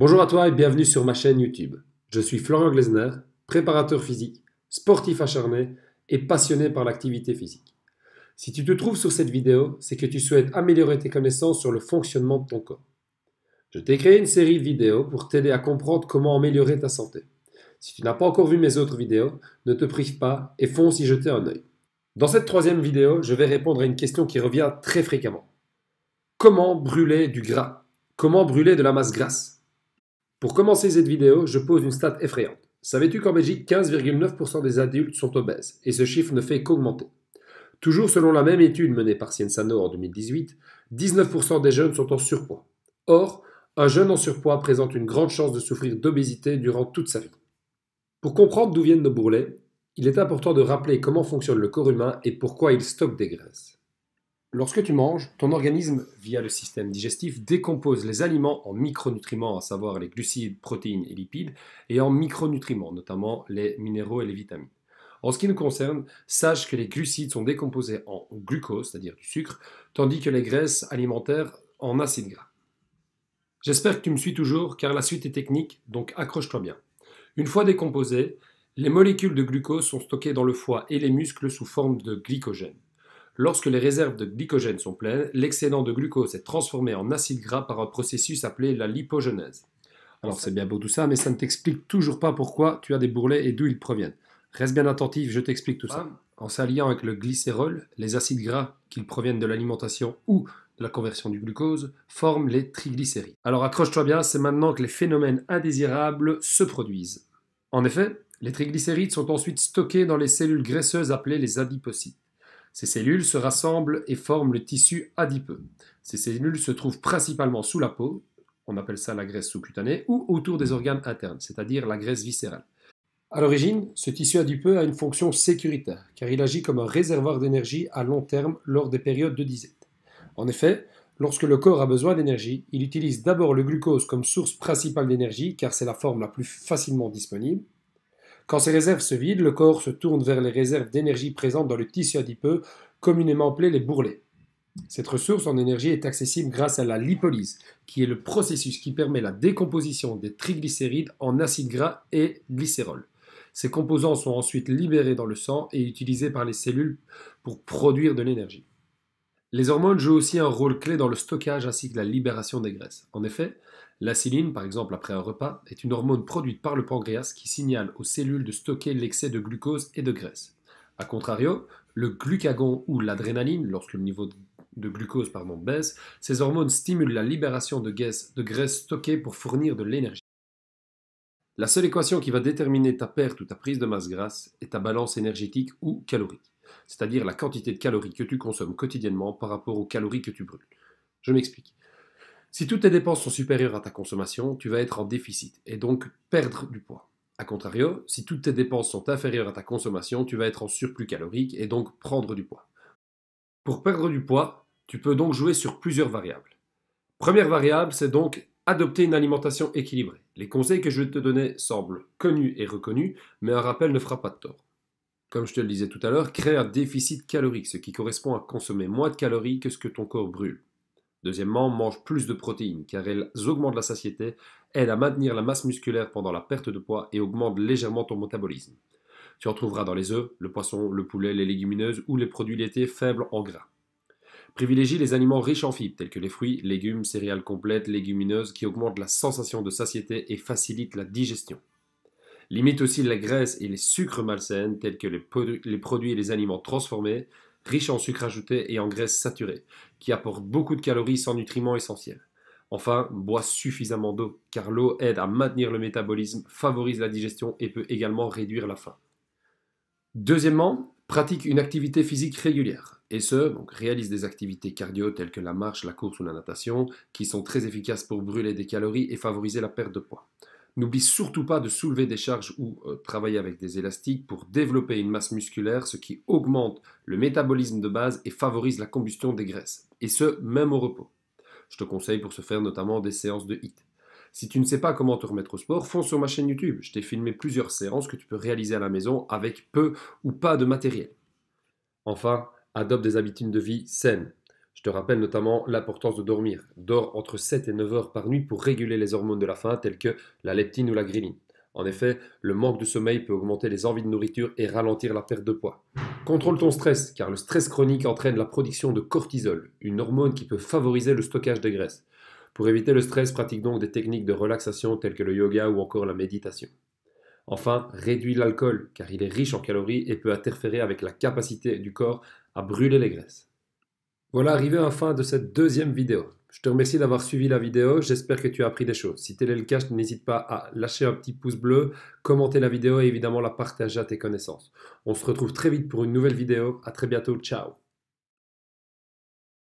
Bonjour à toi et bienvenue sur ma chaîne YouTube. Je suis Florian Glesner, préparateur physique, sportif acharné et passionné par l'activité physique. Si tu te trouves sur cette vidéo, c'est que tu souhaites améliorer tes connaissances sur le fonctionnement de ton corps. Je t'ai créé une série de vidéos pour t'aider à comprendre comment améliorer ta santé. Si tu n'as pas encore vu mes autres vidéos, ne te prive pas et fonce y jeter un œil. Dans cette troisième vidéo, je vais répondre à une question qui revient très fréquemment. Comment brûler du gras? Comment brûler de la masse grasse? Pour commencer cette vidéo, je pose une stat effrayante. Savais-tu qu'en Belgique, 15,9% des adultes sont obèses, et ce chiffre ne fait qu'augmenter. Toujours selon la même étude menée par Cienzano en 2018, 19% des jeunes sont en surpoids. Or, un jeune en surpoids présente une grande chance de souffrir d'obésité durant toute sa vie. Pour comprendre d'où viennent nos bourrelets, il est important de rappeler comment fonctionne le corps humain et pourquoi il stocke des graisses. Lorsque tu manges, ton organisme, via le système digestif, décompose les aliments en micronutriments, à savoir les glucides, protéines et lipides, et en micronutriments, notamment les minéraux et les vitamines. En ce qui nous concerne, sache que les glucides sont décomposés en glucose, c'est-à-dire du sucre, tandis que les graisses alimentaires en acides gras. J'espère que tu me suis toujours, car la suite est technique, donc accroche-toi bien. Une fois décomposées, les molécules de glucose sont stockées dans le foie et les muscles sous forme de glycogène. Lorsque les réserves de glycogène sont pleines, l'excédent de glucose est transformé en acide gras par un processus appelé la lipogenèse. Alors c'est bien beau tout ça, mais ça ne t'explique toujours pas pourquoi tu as des bourrelets et d'où ils proviennent. Reste bien attentif, je t'explique tout ça. En s'alliant avec le glycérol, les acides gras, qu'ils proviennent de l'alimentation ou de la conversion du glucose, forment les triglycérides. Alors accroche-toi bien, c'est maintenant que les phénomènes indésirables se produisent. En effet, les triglycérides sont ensuite stockés dans les cellules graisseuses appelées les adipocytes. Ces cellules se rassemblent et forment le tissu adipeux. Ces cellules se trouvent principalement sous la peau, on appelle ça la graisse sous-cutanée, ou autour des organes internes, c'est-à-dire la graisse viscérale. À l'origine, ce tissu adipeux a une fonction sécuritaire, car il agit comme un réservoir d'énergie à long terme lors des périodes de disette. En effet, lorsque le corps a besoin d'énergie, il utilise d'abord le glucose comme source principale d'énergie, car c'est la forme la plus facilement disponible. Quand ces réserves se vident, le corps se tourne vers les réserves d'énergie présentes dans le tissu adipeux, communément appelées les bourrelets. Cette ressource en énergie est accessible grâce à la lipolyse, qui est le processus qui permet la décomposition des triglycérides en acides gras et glycérol. Ces composants sont ensuite libérés dans le sang et utilisés par les cellules pour produire de l'énergie. Les hormones jouent aussi un rôle clé dans le stockage ainsi que la libération des graisses. En effet, l'insuline, par exemple après un repas, est une hormone produite par le pancréas qui signale aux cellules de stocker l'excès de glucose et de graisse. A contrario, le glucagon ou l'adrénaline, lorsque le niveau de glucose baisse, ces hormones stimulent la libération de graisse stockée pour fournir de l'énergie. La seule équation qui va déterminer ta perte ou ta prise de masse grasse est ta balance énergétique ou calorique, c'est-à-dire la quantité de calories que tu consommes quotidiennement par rapport aux calories que tu brûles. Je m'explique. Si toutes tes dépenses sont supérieures à ta consommation, tu vas être en déficit et donc perdre du poids. A contrario, si toutes tes dépenses sont inférieures à ta consommation, tu vas être en surplus calorique et donc prendre du poids. Pour perdre du poids, tu peux donc jouer sur plusieurs variables. Première variable, c'est donc adopter une alimentation équilibrée. Les conseils que je vais te donner semblent connus et reconnus, mais un rappel ne fera pas de tort. Comme je te le disais tout à l'heure, crée un déficit calorique, ce qui correspond à consommer moins de calories que ce que ton corps brûle. Deuxièmement, mange plus de protéines, car elles augmentent la satiété, aident à maintenir la masse musculaire pendant la perte de poids et augmentent légèrement ton métabolisme. Tu en trouveras dans les œufs, le poisson, le poulet, les légumineuses ou les produits laitiers faibles en gras. Privilégie les aliments riches en fibres, tels que les fruits, légumes, céréales complètes, légumineuses, qui augmentent la sensation de satiété et facilitent la digestion. Limite aussi la graisse et les sucres malsaines, tels que les produits et les aliments transformés, riches en sucre ajouté et en graisses saturées, qui apportent beaucoup de calories sans nutriments essentiels. Enfin, bois suffisamment d'eau, car l'eau aide à maintenir le métabolisme, favorise la digestion et peut également réduire la faim. Deuxièmement, pratique une activité physique régulière, et donc réalise des activités cardio telles que la marche, la course ou la natation, qui sont très efficaces pour brûler des calories et favoriser la perte de poids. N'oublie surtout pas de soulever des charges ou travailler avec des élastiques pour développer une masse musculaire, ce qui augmente le métabolisme de base et favorise la combustion des graisses, et ce, même au repos. Je te conseille pour ce faire notamment des séances de HIIT. Si tu ne sais pas comment te remettre au sport, fonce sur ma chaîne YouTube. Je t'ai filmé plusieurs séances que tu peux réaliser à la maison avec peu ou pas de matériel. Enfin, adopte des habitudes de vie saines. Je te rappelle notamment l'importance de dormir. Dors entre 7 et 9 heures par nuit pour réguler les hormones de la faim telles que la leptine ou la ghreline. En effet, le manque de sommeil peut augmenter les envies de nourriture et ralentir la perte de poids. Contrôle ton stress, car le stress chronique entraîne la production de cortisol, une hormone qui peut favoriser le stockage des graisses. Pour éviter le stress, pratique donc des techniques de relaxation telles que le yoga ou encore la méditation. Enfin, réduis l'alcool, car il est riche en calories et peut interférer avec la capacité du corps à brûler les graisses. Voilà arrivé à la fin de cette deuxième vidéo. Je te remercie d'avoir suivi la vidéo, j'espère que tu as appris des choses. Si tel est le cas, n'hésite pas à lâcher un petit pouce bleu, commenter la vidéo et évidemment la partager à tes connaissances. On se retrouve très vite pour une nouvelle vidéo, à très bientôt, ciao.